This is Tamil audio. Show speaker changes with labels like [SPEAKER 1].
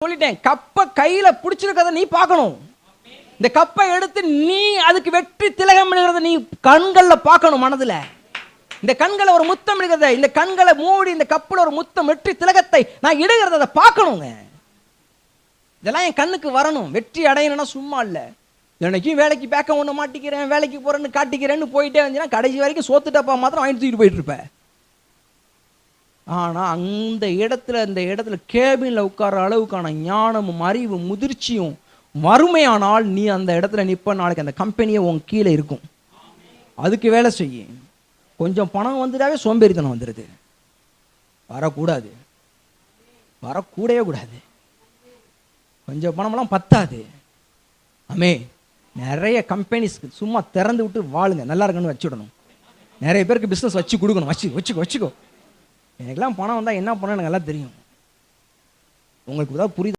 [SPEAKER 1] சொல்லிட்டேன், கப்பை கையில பிடிச்சிருக்கிறத நீ பார்க்கணும். இந்த கப்பை எடுத்து நீ அதுக்கு வெற்றி திலகம் எழுகிறத நீ கண்கள்ல பார்க்கணும். மனதுல இந்த கண்களை ஒரு முத்தம் எழுகிறத, இந்த கண்களை மூடி இந்த கப்பல ஒரு முத்தம் வெற்றி திலகத்தை நான் இடுகிறத அதை பார்க்கணுங்க. இதெல்லாம் என் கண்ணுக்கு வரணும். வெற்றி அடையணும்னா சும்மா இல்லை. எனக்கும் வேலைக்கு பேக்க ஒன்று மாட்டிக்கிறேன், வேலைக்கு போறேன்னு காட்டிக்கிறேன்னு போயிட்டே வந்துச்சுன்னா கடைசி வரைக்கும் சோத்துட்டப்பா மாத்திரம் வாங்கிட்டு தூக்கிட்டு போயிட்டு இருப்பேன். ஆனா அந்த இடத்துல கேபின்ல உட்கார அளவுக்கான ஞானமும் அறிவும் முதிர்ச்சியும் வறுமையானால் நீ அந்த இடத்துல நிற்ப. நாளைக்கு அந்த கம்பெனியே உன் கீழே இருக்கும். அதுக்கு வேலை செய்ய. கொஞ்சம் பணம் வந்துட்டாவே சோம்பேறித்தனம் வந்துடுது. வரக்கூடாது, வரக்கூடவே கூடாது. கொஞ்சம் பணமெல்லாம் பத்தாது. ஆமே, நிறைய கம்பெனிஸ்க்கு சும்மா திறந்து விட்டு வாழுங்க, நல்லா இருக்குன்னு வச்சுடணும். நிறைய பேருக்கு பிஸ்னஸ் வச்சு கொடுக்கணும். வச்சுக்கோ. எனக்கெல்லாம் பணம் வந்தால் என்ன பண்ண எனக்கு எல்லாம் தெரியும். உங்களுக்கு ஏதாவது புரியுது?